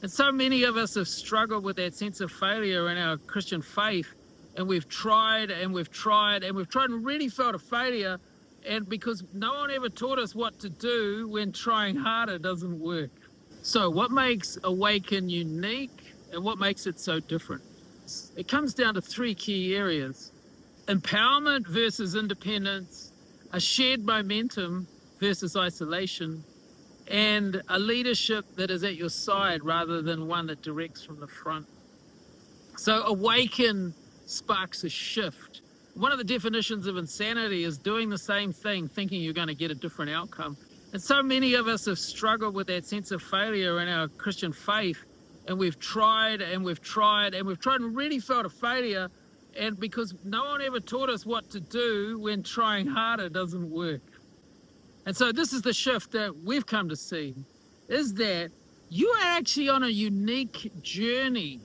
And so many of us have struggled with that sense of failure in our Christian faith. And we've tried and we've tried and we've tried and really felt a failure. And because no one ever taught us what to do when trying harder doesn't work. So what makes Awaken unique and what makes it so different? It comes down to three key areas: empowerment versus independence, a shared momentum versus isolation, and a leadership that is at your side rather than one that directs from the front. So Awaken sparks a shift. One of the definitions of insanity is doing the same thing, thinking you're going to get a different outcome. And so many of us have struggled with that sense of failure in our Christian faith. And we've tried and we've tried and we've tried and really felt a failure. And because no one ever taught us what to do when trying harder doesn't work. And so this is the shift that we've come to see, is that you are actually on a unique journey.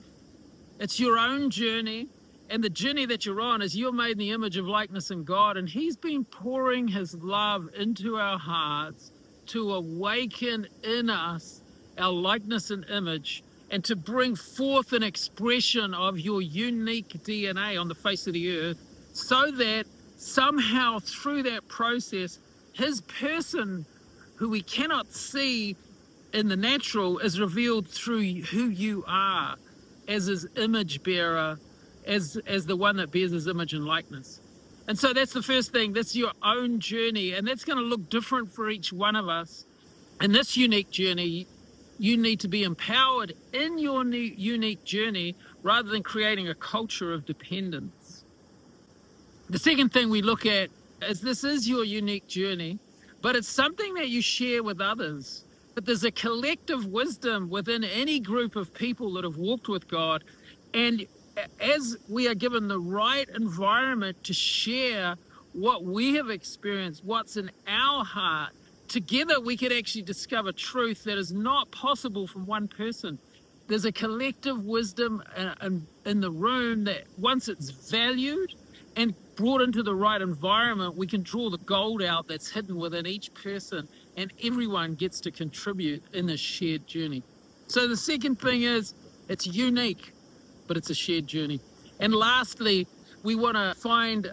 It's your own journey. And the journey that you're on is you're made in the image of likeness in God. And he's been pouring his love into our hearts to awaken in us our likeness and image, and to bring forth an expression of your unique DNA on the face of the earth, so that somehow through that process, his person, who we cannot see in the natural, is revealed through who you are as his image bearer, as the one that bears his image and likeness. And so that's the first thing. That's your own journey, and that's going to look different for each one of us. In this unique journey, you need to be empowered in your unique journey rather than creating a culture of dependence. The second thing we look at is this is your unique journey, but it's something that you share with others. But there's a collective wisdom within any group of people that have walked with God. And as we are given the right environment to share what we have experienced, what's in our heart, together we could actually discover truth that is not possible from one person. There's a collective wisdom in the room that once it's valued and brought into the right environment, we can draw the gold out that's hidden within each person, and everyone gets to contribute in this shared journey. So the second thing is it's unique, but it's a shared journey. And lastly, we want to find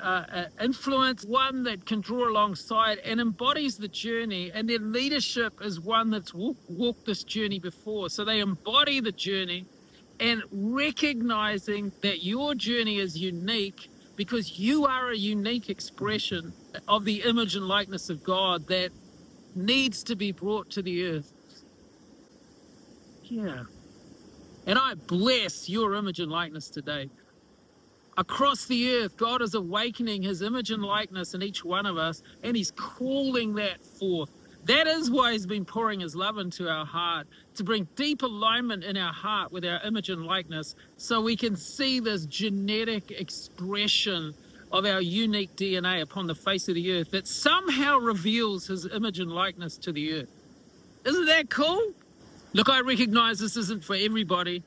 influence, one that can draw alongside and embodies the journey, and their leadership is one that's walked this journey before. So they embody the journey and recognizing that your journey is unique because you are a unique expression of the image and likeness of God that needs to be brought to the earth. Yeah. And I bless your image and likeness today. Across the earth, God is awakening his image and likeness in each one of us, and he's calling that forth. That is why he's been pouring his love into our heart, to bring deep alignment in our heart with our image and likeness, so we can see this genetic expression of our unique DNA upon the face of the earth that somehow reveals his image and likeness to the earth. Isn't that cool? Look, I recognize this isn't for everybody,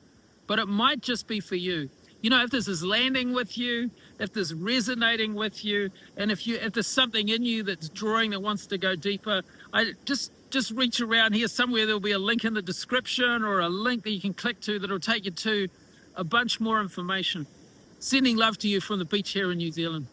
but it might just be for you. You know, if this is landing with you, if this is resonating with you, and if there's something in you that's drawing, that wants to go deeper, I just reach around here somewhere. There'll be a link in the description or a link that you can click to that'll take you to a bunch more information. Sending love to you from the beach here in New Zealand.